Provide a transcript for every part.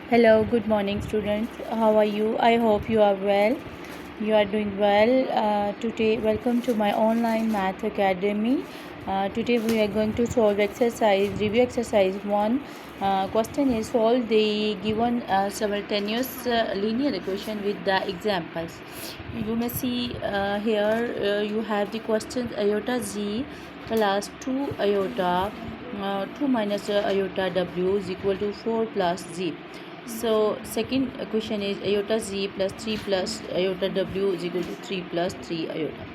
Hello, good morning, students. How are you? I hope you are well. You are doing well. Today, welcome to my online math academy. Today, we are going to solve review exercise 1. Question is solve the given simultaneous linear equation with the examples. You may see here you have the question iota z plus 2 iota 2 minus iota w is equal to 4 plus z. So second question is iota z plus 3 plus iota w is equal to 3 plus 3 iota.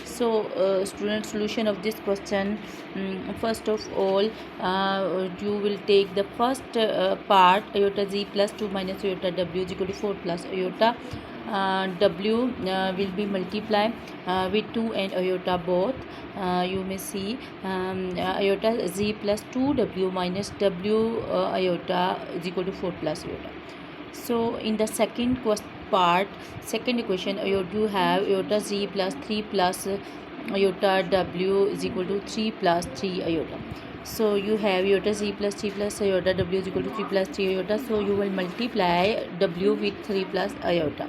So student, solution of this question, first of all you will take the first part iota z plus 2 minus iota w is equal to 4 plus iota w will be multiplied with 2 and iota both. You may see iota z plus 2w minus w iota is equal to 4 plus iota. So in the second second equation, you have iota z plus 3 plus iota w is equal to 3 plus 3 iota. So you have iota z plus 3 plus iota w is equal to 3 plus 3 iota. So you will multiply w with 3 plus iota.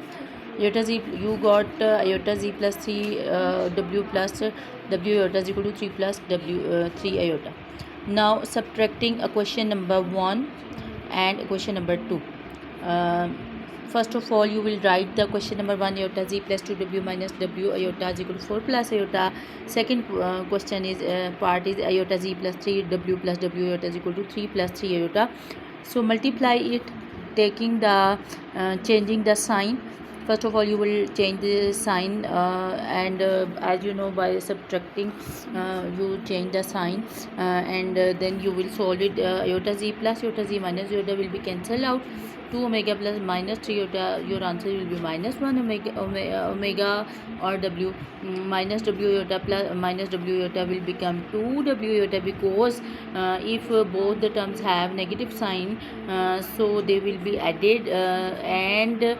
Iota z, you got iota z plus 3 w plus w iota is equal to 3 plus w 3 iota. Now subtracting a question number 1 and question number 2. First of all, you will write the question number 1 iota z plus 2w minus w iota is equal to 4 plus iota. Second question is part is iota z plus 3w plus w iota is equal to 3 plus 3 iota. So multiply it, taking the changing the sign. First of all, you will change the sign and as you know, by subtracting you change the sign and then you will solve it. Iota z plus iota z minus iota will be cancelled out. 2 omega plus minus 3 iota, your answer will be minus 1 omega or w. Minus w iota plus minus w iota will become 2 w iota, because if both the terms have negative sign, so they will be added and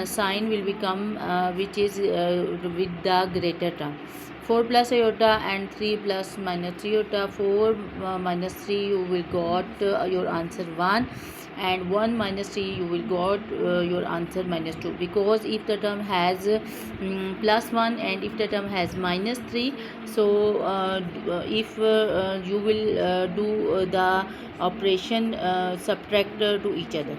sign will become which is with the greater term. 4 plus iota and 3 plus minus 3 iota. 4 minus 3 you will got your answer 1, and 1 minus 3 you will got your answer minus 2, because if the term has plus 1 and if the term has minus 3, so if you will do the operation subtract to each other.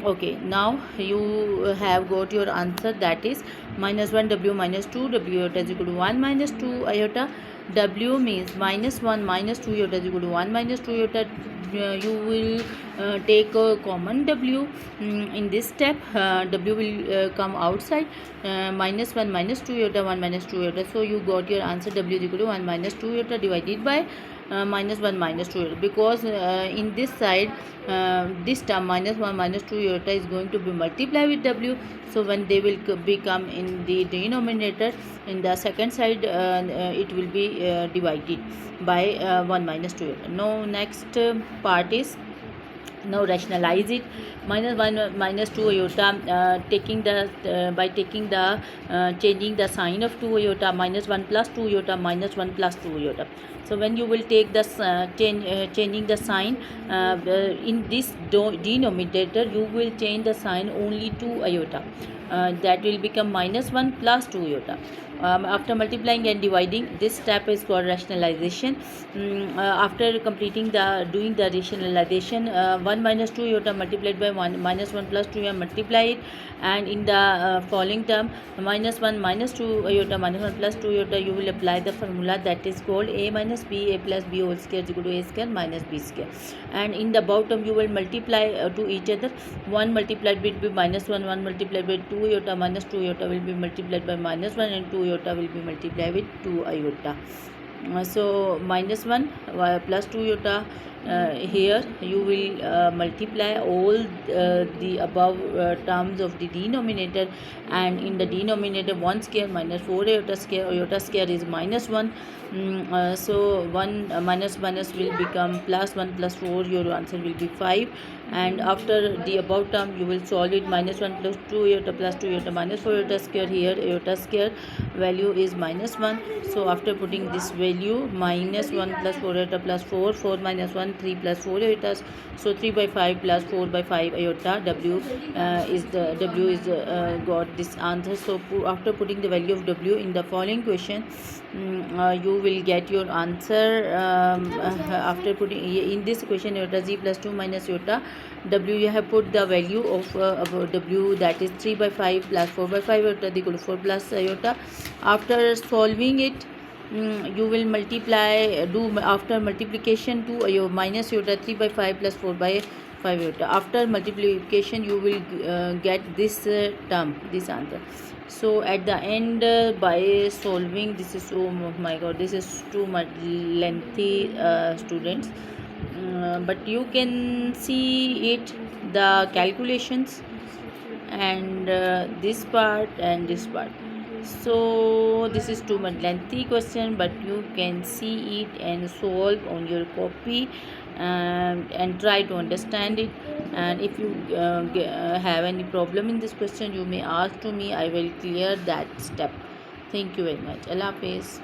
Okay, now you have got your answer, that is minus 1 w minus 2 w iota is equal to 1 minus 2 iota. W means minus 1 minus 2 iota is equal to 1 minus 2 iota. You will take a common w in this step. W will come outside. Minus 1 minus 2 iota, 1 minus 2 iota. So you got your answer, w is equal to 1 minus 2 iota divided by minus 1 minus 2 iota, because in this side this term minus 1 minus 2 iota is going to be multiplied with w. So when they will become in the denominator, in the second side it will be divided by 1 minus 2 iota. Now next part is, now rationalize it. Minus 1 minus 2 iota, taking the by taking the changing the sign of 2 iota, minus 1 plus 2 iota minus 1 plus 2 iota. So when you will take the changing the sign in this denominator, you will change the sign only 2 iota. That will become minus 1 plus 2 iota. After multiplying and dividing, this step is called rationalization. After completing the doing the rationalization, 1 minus 2 iota multiplied by 1 minus 1 plus 2 iota, multiply it, and in the following term minus 1 minus 2 iota minus 1 plus 2 iota, you will apply the formula that is called a minus b, a plus b whole square is equal to a square minus b square, and in the above term you will multiply to each other. 1 multiplied with minus 1, 1 multiplied by 2 iota minus 2 iota will be multiplied by minus 1, and 2 iota will be multiplied with 2 iota. So minus 1 plus 2 iota, here you will multiply all the above terms of the denominator, and in the denominator 1 square minus 4 iota square is minus 1. So 1 minus minus will become plus 1 plus 4, your answer will be 5. And after the above term you will solve it. Minus 1 plus 2 iota plus 2 iota minus 4 iota square, here iota square value is minus 1. So after putting this value, minus 1 plus 4 iota plus 4 minus 1 3 plus 4 iotas. So 3 by 5 plus 4 by 5 iota. W is got this answer. So after putting the value of W in the following question, you will get your answer. After putting in this question iota z plus 2 minus iota W, you have put the value of W, that is 3 by 5 plus 4 by 5 iota equal to 4 plus iota. After solving it, you will multiply, do after multiplication to minus iota 3 by 5 plus 4 by 5 iota. After multiplication you will get this term, this answer. So at the end, by solving this is, oh my god, this is too much lengthy, students, but you can see it, the calculations, and this part and this part. So this is too much lengthy question, but you can see it and solve on your copy, and try to understand it. And if you have any problem in this question, you may ask to me, I will clear that step. Thank you very much. Allah Hafiz.